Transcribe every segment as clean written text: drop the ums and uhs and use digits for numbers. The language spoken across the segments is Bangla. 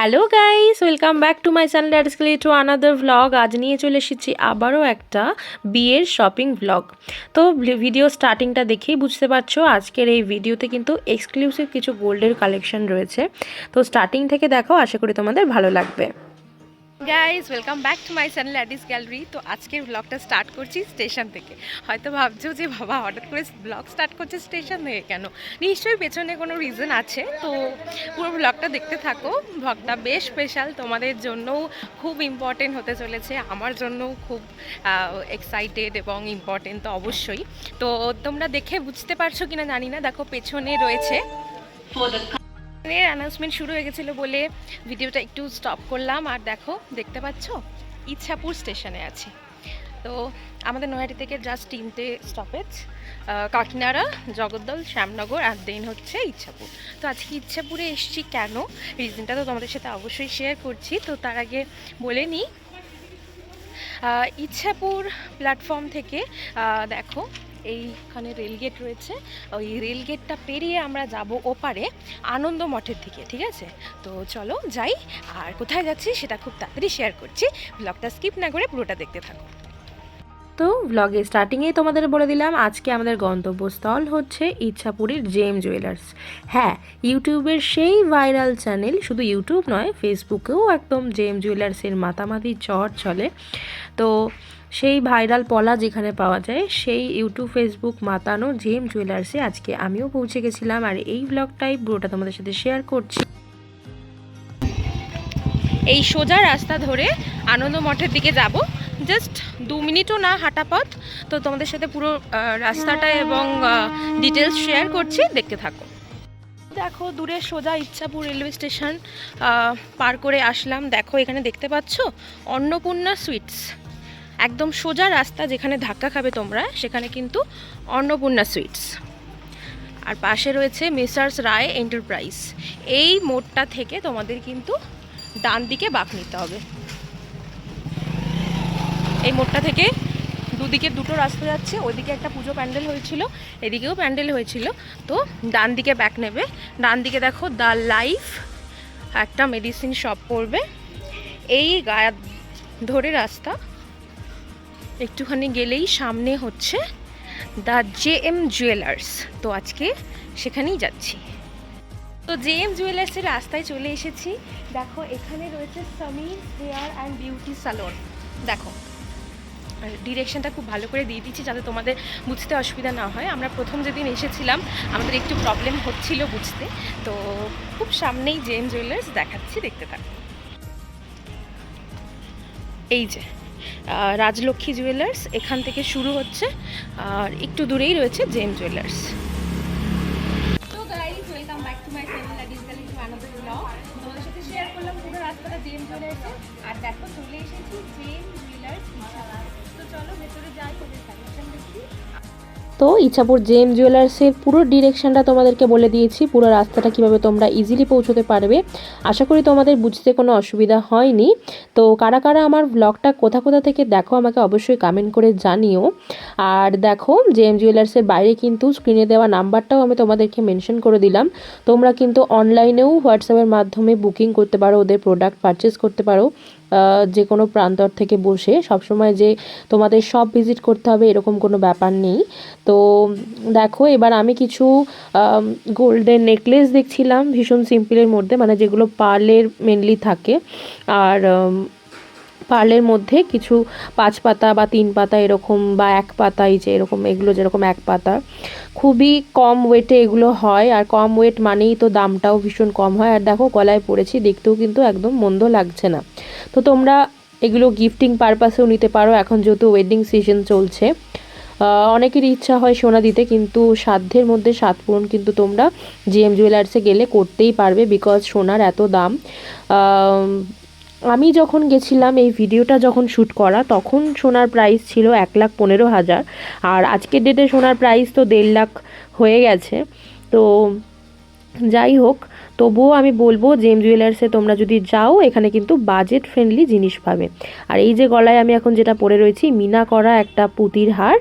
Hello guys, welcome back to my channel অ্যাডস্কেলি টু আনাদার ভ্লগ। আজ নিয়ে চলে এসেছি আবারও একটা বিয়ের শপিং ভ্লগ। তো ভিডিও স্টার্টিংটা দেখেই বুঝতে পারছো আজকের এই ভিডিওতে কিন্তু এক্সক্লুসিভ কিছু গোল্ডের কালেকশন রয়েছে। তো স্টার্টিং থেকে দেখো, আশা করি তোমাদের ভালো লাগবে। Guys, welcome back to my channel অ্যাডিস গ্যালারি। তো আজকের ব্লগটা স্টার্ট করছি স্টেশন থেকে। হয়তো ভাবছো যে বাবা হঠাৎ করে ব্লগ স্টার্ট করছে স্টেশন থেকে কেন? নিশ্চয়ই পেছনে কোনো রিজন আছে। তো পুরো ব্লগটা দেখতে থাকো। ব্লগটা বেশ স্পেশাল, তোমাদের জন্যও খুব ইম্পর্টেন্ট হতে চলেছে, আমার জন্যও খুব এক্সাইটেড এবং ইম্পর্টেন্ট তো অবশ্যই। তো তোমরা দেখে বুঝতে পারছো কিনা জানি না, দেখো পেছনে রয়েছে অ্যানাউন্সমেন্ট শুরু হয়ে গেছিলো বলে ভিডিওটা একটু স্টপ করলাম। আর দেখো, দেখতে পাচ্ছ ইচ্ছাপুর স্টেশনে আছি। তো আমাদের নৈহাটি থেকে জাস্ট 3টে স্টপেজ, কাকিনাড়া, জগদ্দল, শ্যামনগর আর দেন হচ্ছে ইচ্ছাপুর। তো আজকে ইচ্ছাপুরে এসছি কেন, রিজনটা তো তোমাদের সাথে অবশ্যই শেয়ার করছি। তো তার আগে বলে নিই, ইচ্ছাপুর প্ল্যাটফর্ম থেকে দেখো এইখানে রেলগেট রয়েছে, ওই রেলগেটটা পেরিয়ে আমরা যাব ওপারে আনন্দ মঠের দিকে। ঠিক আছে, তো চলো যাই। আর কোথায় যাচ্ছি সেটা খুব তাড়াতাড়ি শেয়ার করছি, ব্লগটা স্কিপ না করে পুরোটা দেখতে থাকো। তো ব্লগের স্টার্টিংয়েই তোমাদের বলে দিলাম আজকে আমাদের গন্তব্যস্থল হচ্ছে ইচ্ছাপুরের জেম জুয়েলার্স। হ্যাঁ, ইউটিউবের সেই ভাইরাল চ্যানেল, শুধু ইউটিউব নয় ফেসবুকেও একদম জেম জুয়েলার্সের মাতামাতি চট চলে। তো সেই ভাইরাল পলা যেখানে পাওয়া যায়, সেই ইউটিউব ফেসবুক মাতানো জেম জুয়েলার্সে আজকে আমিও পৌঁছে গেছিলাম। আর এই ব্লগটাই পুরোটা তোমাদের সাথে শেয়ার করছি। এই সোজা রাস্তা ধরে আনন্দ মঠের দিকে যাব, জাস্ট 2 মিনিটও না হাঁটা পথ। তো তোমাদের সাথে পুরো রাস্তাটা এবং ডিটেলস শেয়ার করছি, দেখতে থাকো। দেখো দূরে সোজা ইচ্ছাপুর রেলওয়ে স্টেশন পার করে আসলাম। দেখো এখানে দেখতে পাচ্ছ অন্নপূর্ণা সুইটস, একদম সোজা রাস্তা, যেখানে ধাক্কা খাবে তোমরা সেখানে কিন্তু অন্নপূর্ণা সুইটস। আর পাশে রয়েছে মেসার্স রায় এন্টারপ্রাইজ। এই মোড়টা থেকে তোমাদের কিন্তু ডান দিকে বাঁক নিতে হবে। এই মোড়টা থেকে দুদিকে দুটো রাস্তা যাচ্ছে, ওইদিকে একটা পুজো প্যান্ডেল হয়েছিল, এদিকেও প্যান্ডেল হয়েছিল। তো ডান দিকে ব্যাক নেবে। ডান দিকে দেখো দ্য লাইফ একটা মেডিসিন শপ পড়বে। এই গায়ে ধরে রাস্তা একটুখানি গেলেই সামনে হচ্ছে দ্য জেএম জুয়েলার্স। তো আজকে সেখানেই যাচ্ছি। তো জেএম জুয়েলার্সের রাস্তায় চলে এসেছি। দেখো এখানে রয়েছে সমীর হেয়ার অ্যান্ড বিউটি সালন। দেখো ডিরেকশনটা খুব ভালো করে দিয়ে দিচ্ছি যাতে তোমাদের বুঝতে অসুবিধা না হয়। আমরা প্রথম যেদিন এসেছিলাম আমাদের একটু প্রবলেম হচ্ছিল বুঝতে। তো খুব সামনেই জেএম জুয়েলার্স দেখাচ্ছি, দেখতে থাকো। এই যে রাজলক্ষ্মী জুয়েলার্স, এখান থেকে শুরু হচ্ছে, আর একটু দূরেই রয়েছে জেএম জুয়েলার্স। তো guys, welcome back to my channel অ্যাডিস গ্যালারি টু আনাদার ব্লগ। তোমাদের সাথে শেয়ার করলাম পুরো রাস্তাটা জেএম জুয়েলার্সে। আর দেখো চলে এসেছি জেএম জুয়েলার্স ইচ্ছাপুর। তো চলো ভেতরে যাই, তোমাদের কালেকশন দেখি। তো ইচ্ছাপুর জেএম জুয়েলার্সের পুরো ডিরেকশনটা তোমাদেরকে বলে দিয়েছি, পুরো রাস্তাটা কিভাবে তোমরা ইজিলি পৌঁছতে পারবে। আশা করি তোমাদের বুঝতে কোনো অসুবিধা হয়নি। তো কারা কারা আমার ব্লগটা কোথা কোথা থেকে দেখো আমাকে অবশ্যই কমেন্ট করে জানিও। আর দেখো জেএম জুয়েলার্সের বাইরে কিন্তু স্ক্রিনে দেওয়া নাম্বারটাও আমি তোমাদেরকে মেনশন করে দিলাম। তোমরা কিন্তু অনলাইনেও হোয়াটসঅ্যাপের মাধ্যমে বুকিং করতে পারো, ওদের প্রোডাক্ট পারচেস করতে পারো যে কোনো প্রান্তর থেকে বসে। সবসময় যে তোমাদের সব ভিজিট করতে হবে এরকম কোনো ব্যাপার নেই। তো দেখো এবার আমি কিছু গোল্ডেন নেকলেস দেখছিলাম, ভীষণ সিম্পলের মধ্যে, মানে যেগুলো পার্লের মেনলি থাকে। আর পার্লের মধ্যে কিছু 5 পাতা বা 3 পাতা এরকম, বা 1 পাতা, এই যে এরকম, এগুলো যেরকম 1 পাতা, খুবই কম ওয়েটে এগুলো হয়। আর কম ওয়েট মানেই তো দামটাও ভীষণ কম হয়। আর দেখো গলায় পরেছি, দেখতেও কিন্তু একদম মন্দ লাগছে না। তো তোমরা এগুলো গিফটিং পারপাসেও নিতে পারো, এখন যেহেতু ওয়েডিং সিজন চলছে। অনেকেরই ইচ্ছা হয় সোনা দিতে, কিন্তু সাধ্যের মধ্যে সাধ পূরণ কিন্তু তোমরা জেএম জুয়েলার্সে গেলে করতেই পারবে, বিকজ সোনার এত দাম। আমি যখন গেছিলাম, এই ভিডিওটা যখন শ্যুট করা, তখন সোনার প্রাইস ছিল 1,15,000। আর আজকের ডেটে সোনার প্রাইস তো 1.5 লাখ হয়ে গেছে। তো যাই হোক, তবুও আমি বলবো জেম জুয়েলার্সে তোমরা যদি যাও এখানে কিন্তু বাজেট ফ্রেন্ডলি জিনিস পাবে। আর এই যে গলায় আমি এখন যেটা পরে রয়েছি মিনা করা একটা পুঁতির হার,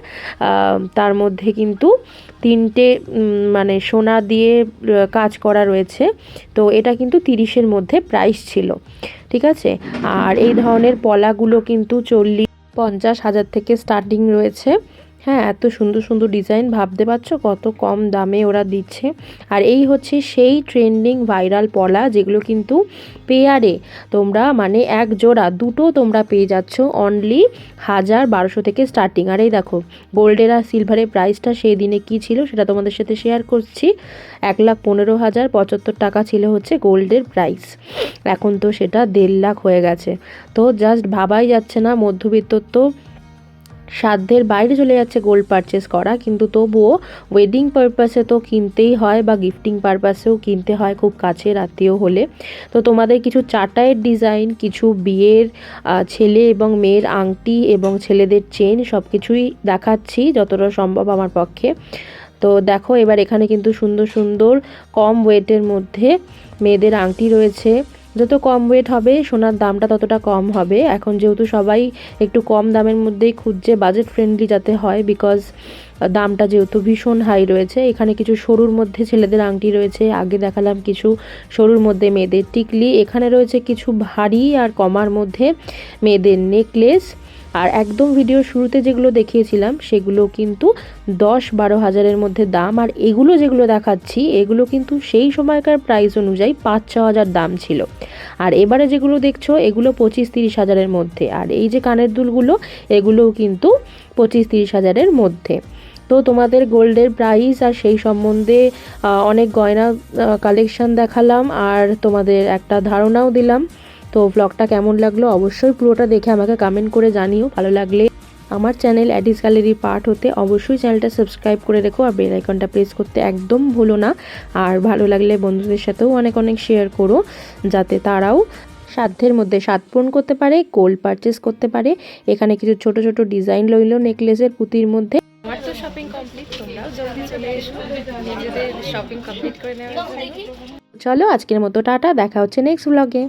তার মধ্যে কিন্তু 3টে মানে সোনা দিয়ে কাজ করা রয়েছে। তো এটা কিন্তু 30-এর মধ্যে প্রাইস ছিল, ঠিক আছে। আর এই ধরনের পলাগুলো কিন্তু 40-50 হাজার থেকে স্টার্টিং রয়েছে। হ্যাঁ, এত সুন্দর সুন্দর ডিজাইন, ভাবতে পারছো কত কম দামে ওরা দিচ্ছে। আর এই হচ্ছে সেই ট্রেন্ডিং ভাইরাল পলা যেগুলো কিন্তু পেয়ারে তোমরা মানে এক জোড়া দুটো তোমরা পেয়ে যাচ্ছ অনলি 1000-1200 থেকে স্টার্টিং। আর এই দেখো গোল্ডের আর সিলভারের প্রাইসটা সেই দিনে কী ছিল সেটা তোমাদের সাথে শেয়ার করছি। 1,15,075 টাকা ছিল হচ্ছে গোল্ডের প্রাইস, এখন তো সেটা 1.5 লাখ হয়ে গেছে। তো জাস্ট ভাবাই যাচ্ছে না, মধ্যবিত্ত তো সাধ্যের বাইরে চলে যাচ্ছে গোল্ড পারচেস করা, কিন্তু তবুও ওয়েডিং পারপাসে তো কিনতেই হয় বা গিফটিং পারপাসেও কিনতে হয় খুব কাছের আত্মীয় হলে। তো তোমাদের কিছু চাটাইয়ের ডিজাইন, কিছু বিয়ের ছেলে এবং মেয়ের আংটি এবং ছেলেদের চেন সব কিছুই দেখাচ্ছি যতটা সম্ভব আমার পক্ষে। তো দেখো এবার এখানে কিন্তু সুন্দর সুন্দর কম ওয়েটের মধ্যে মেয়েদের আংটি রয়েছে। যত কম ওয়েট হবে সোনার দামটা ততটা কম হবে। এখন যেহেতু সবাই একটু কম দামের মধ্যেই খুঁজছে, বাজেট ফ্রেন্ডলি যাতে হয়, বিকজ দামটা যেহেতু ভীষণ হাই রয়েছে। এখানে কিছু সরুর মধ্যে ছেলেদের আংটি রয়েছে, আগে দেখালাম কিছু সরুর মধ্যে মেয়েদের টিকলি, এখানে রয়েছে কিছু ভারী আর কমার মধ্যে মেয়েদের নেকলেস। আর একদম ভিডিওর শুরুতে যেগুলো দেখিয়েছিলাম সেগুলো কিন্তু 10-12 হাজারের মধ্যে দাম। আর এগুলো যেগুলো দেখাচ্ছি এগুলো কিন্তু সেই সময়কার প্রাইস অনুযায়ী 5-6 হাজার দাম ছিল। আর এবারে যেগুলো দেখছো এগুলো 25-30 হাজারের মধ্যে। আর এই যে কানের দুলগুলো এগুলোও কিন্তু 25-30 হাজারের মধ্যে। তো তোমাদের গোল্ডের প্রাইস আর সেই সম্বন্ধে অনেক গয়না কালেকশন দেখালাম আর তোমাদের একটা ধারণাও দিলাম। তো ব্লগটা কেমন লাগলো অবশ্যই পুরোটা দেখে আমাকে কমেন্ট করে জানিও। ভালো লাগলে আমার চ্যানেল অ্যাডিস গ্যালারি পার্ট হতে অবশ্যই চ্যানেলটা সাবস্ক্রাইব করে রেখো আর বেল আইকনটা প্রেস করতে একদম ভুলো না। আর ভালো লাগলে বন্ধুদের সাথেও অনেক অনেক শেয়ার করো যাতে তারাও সাধ্যের মধ্যে স্বাদ পূরণ করতে পারে, গোল্ড পারচেস করতে পারে। এখানে কিছু ছোট ছোট ডিজাইন রইল নেকলেসের পুঁতির মধ্যে। আমার তো শপিং কমপ্লিট, তোমরাও জলদি চলে এসো নিজেদের শপিং কমপ্লিট করে নেওয়ার জন্য। চলো আজকের মতো টাটা, দেখা হচ্ছে নেক্সট ব্লগে।